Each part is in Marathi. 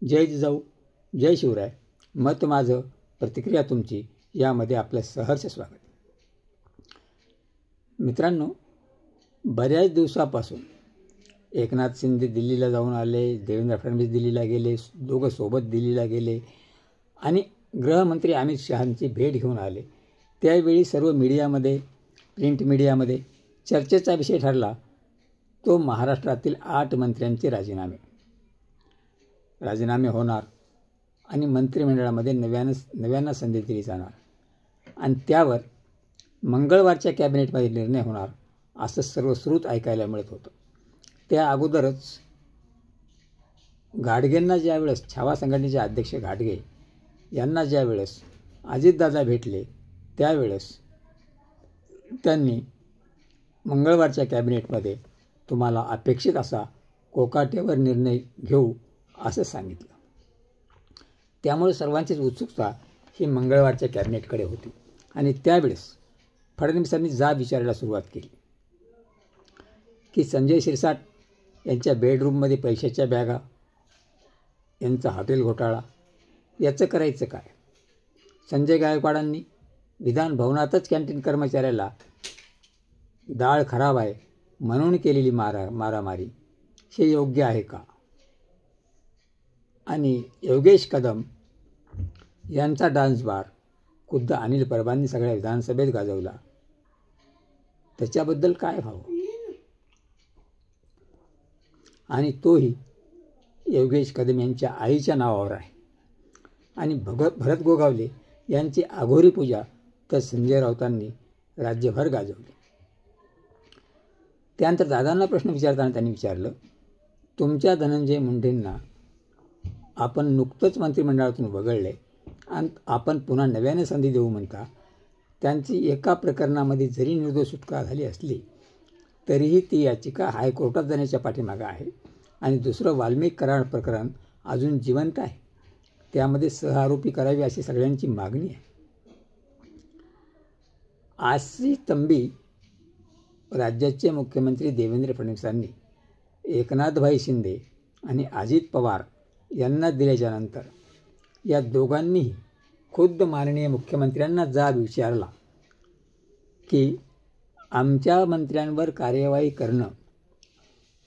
जय जिजाऊ, जय शिवराय. मत माझं, प्रतिक्रिया तुमची, यामध्ये आपलं सहर्ष स्वागत. मित्रांनो, बऱ्याच दिवसापासून एकनाथ शिंदे दिल्लीला जाऊन आले, देवेंद्र फडणवीस दिल्लीला गेले, दोघं सोबत दिल्लीला गेले आणि गृहमंत्री अमित शहांची भेट घेऊन आले. त्यावेळी सर्व मीडियामध्ये, प्रिंट मीडियामध्ये चर्चेचा विषय ठरला तो महाराष्ट्रातील 8 मंत्र्यांचे राजीनामे होणार आणि मंत्रिमंडळामध्ये नव्यांना संधी दिली जाणार आणि त्यावर मंगळवारच्या कॅबिनेटमध्ये निर्णय होणार असं सर्व श्रुत ऐकायला मिळत होतं. त्या अगोदरच घाटगेंना ज्यावेळेस छावा संघटनेचे अध्यक्ष घाटगे यांना ज्यावेळेस अजितदादा भेटले त्यावेळेस त्यांनी मंगळवारच्या कॅबिनेटमध्ये तुम्हाला अपेक्षित असा कोकाटेवर निर्णय घेऊ असं सांगितलं. त्यामुळे सर्वांचीच उत्सुकता ही मंगळवारच्या कॅबिनेटकडे होती आणि त्यावेळेस फडणवीसांनी जाब विचारायला सुरुवात केली की संजय शिरसाट यांच्या बेडरूममध्ये पैशाच्या बॅगा, यांचा हॉटेल घोटाळा, याचं करायचं काय? संजय गायकवाडांनी विधान भवनातच कॅन्टीन कर्मचाऱ्याला डाळ खराब आहे म्हणून केलेली मारामारी हे योग्य आहे का? आणि योगेश कदम यांचा डान्स बार खुद्द अनिल परबांनी सगळ्या विधानसभेत गाजवला, त्याच्याबद्दल काय व्हावं? आणि तोही योगेश कदम यांच्या आईच्या नावावर आहे. आणि भरत गोगावले यांची अघोरी पूजा तर संजय राऊतांनी राज्यभर गाजवली. त्यानंतर दादांना प्रश्न विचारताना त्यांनी विचारलं, तुमच्या धनंजय मुंडेंना आपण नुकतंच मंत्रिमंडळातून वगळले आणि आपण पुन्हा नव्याने संधी देऊ म्हणता. त्यांची एका प्रकरणामध्ये जरी निर्दोष सुटका झाली असली तरीही ती याचिका हायकोर्टात जाण्याच्या पाठीमागं आहे आणि दुसरं वाल्मिक कराड प्रकरण अजून जिवंत आहे, त्यामध्ये सहआरोपी करावी अशी सगळ्यांची मागणी आहे. अशी तंबी राज्याचे मुख्यमंत्री देवेंद्र फडणवीसांनी एकनाथभाई शिंदे आणि अजित पवार यांना दिल्याच्यानंतर या दोघांनीही खुद्द माननीय मुख्यमंत्र्यांना जाब विचारला की आमच्या मंत्र्यांवर कार्यवाही करणं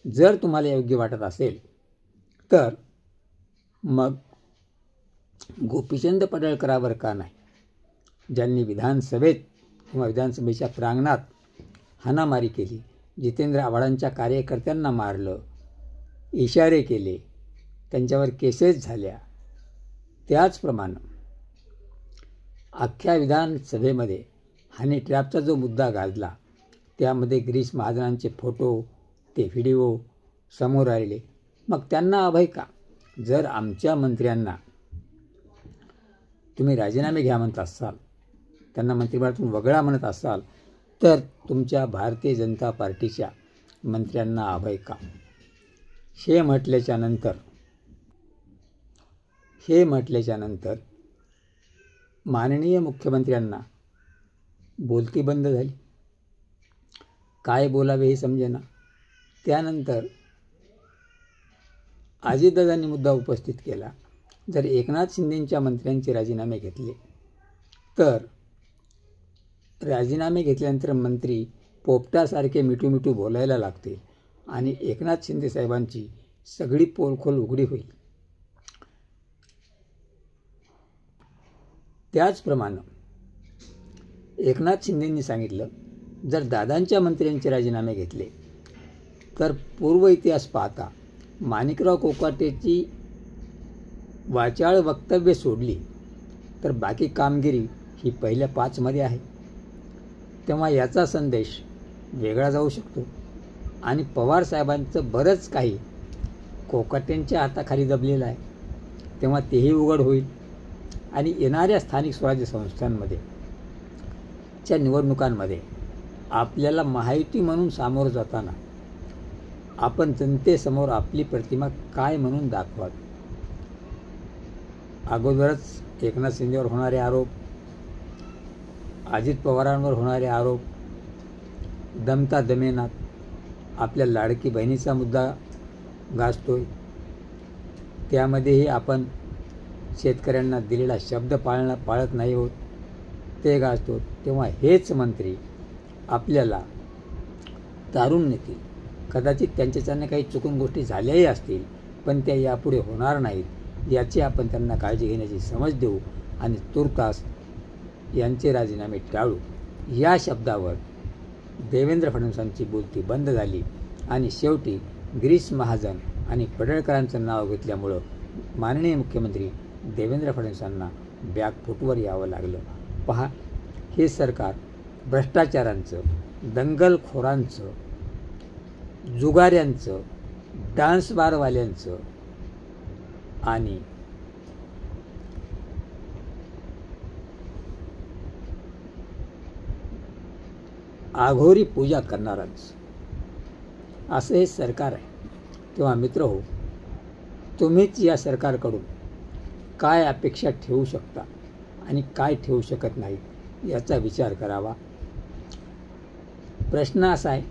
जर तुम्हाला योग्य वाटत असेल तर मग गोपीचंद पडळकरांवर का नाही, ज्यांनी विधानसभेत किंवा विधानसभेच्या प्रांगणात हाणामारी केली, जितेंद्र आव्हाडांच्या कार्यकर्त्यांना मारलं, इशारे केले, त्यांच्यावर केसेस झाल्या. त्याचप्रमाणे अख्ख्या विधानसभेमध्ये हनी ट्रॅपचा जो मुद्दा गाजला त्यामध्ये गिरीश महाजनांचे फोटो, ते व्हिडिओ समोर आलेले, मग त्यांना अभय का? जर आमच्या मंत्र्यांना तुम्ही राजीनामे घ्या म्हणत असाल, त्यांना मंत्रिमंडळातून वगळा म्हणत असाल तर तुमच्या भारतीय जनता पार्टीच्या मंत्र्यांना अभय का? हे म्हटल्याच्या नंतर माननीय मुख्यमंत्र्यांना बोलती बंद झाली, काय बोलावे हे समजेना. त्यानंतर अजितदादांनी मुद्दा उपस्थित केला, जर एकनाथ शिंदेंच्या मंत्र्यांचे राजीनामे घेतले तर राजीनामे घेतल्यानंतर मंत्री पोपटासारखे मिठू बोलायला लागतील आणि एकनाथ शिंदे साहेबांची सगळी पोलखोल उघडी होईल. त्याचप्रमाणे एकनाथ शिंदेंनी सांगितलं, जर दादांच्या मंत्र्यांचे राजीनामे घेतले तर पूर्व इतिहास पाहता माणिकराव कोकाटेची वाचाळ वक्तव्य सोडली तर बाकी कामगिरी ही पहिल्या 5 मध्ये आहे. तेव्हा याचा संदेश वेगळा जाऊ शकतो आणि पवार साहेबांचं बरंच काही कोकाटेंच्या हाताखाली दबलेलं आहे, तेव्हा तेही उघड होईल आणि येणाऱ्या स्थानिक स्वराज्य संस्थांमध्ये च्या निवडणुकांमध्ये आपल्याला महायुती म्हणून सामोरं जाताना आपण जनतेसमोर आपली प्रतिमा काय म्हणून दाखवावी. अगोदरच एकनाथ शिंदेवर होणारे आरोप, अजित पवारांवर होणारे आरोप, दमता दमेनात आपल्या लाडकी बहिणीचा मुद्दा गाजतोय, त्यामध्येही आपण शेतकऱ्यांना दिलेला शब्द पाळत नाही होत ते गाजतो, तेव्हा हेच मंत्री आपल्याला तारून नेतील. कदाचित त्यांच्याच्याने काही चुकून गोष्टी झाल्याही असतील, पण त्या यापुढे होणार नाहीत याची आपण त्यांना काळजी घेण्याची समज देऊ आणि तुर्तास यांचे राजीनामे टाळू. या शब्दावर देवेंद्र फडणवीसांची बोलती बंद झाली आणि शेवटी गिरीश महाजन आणि पडळकरांचं नाव घेतल्यामुळं माननीय मुख्यमंत्री देवेंद्र फडणवीसांना बॅकफूटवर यावं लागलं. पहा, हे सरकार भ्रष्टाचारांचं, दंगलखोरांचं, जुगाऱ्यांचं, डान्स बारवाल्यांचं आणि आघोरी पूजा करणारांचं असं हे सरकार आहे. तेव्हा मित्रहो, तुम्हीच या सरकारकडून काय अपेक्षा ठेवू शकता आणि काय ठेवू शकत नाही याचा विचार करावा. प्रश्न असा आहे,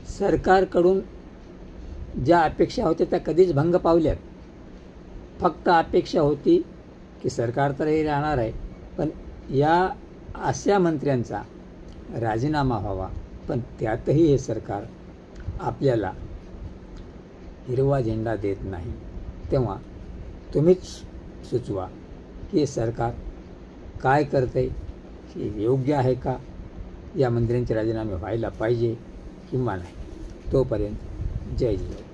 सरकारकडून ज्या अपेक्षा होत्या त्या कधीच भंग पावल्यात. फक्त अपेक्षा होती की सरकार तर हे राहणार आहे, पण या अशा मंत्र्यांचा राजीनामा व्हावा, पण त्यातही हे सरकार आपल्याला हिरवा झेंडा देत नाही. तेव्हा तुम्हीच सुचवा की हे सरकार काय करते, हे योग्य आहे का, या मंत्र्यांचे राजीनामे व्हायला पाहिजे किंवा नाही. तोपर्यंत जय जिजाऊ.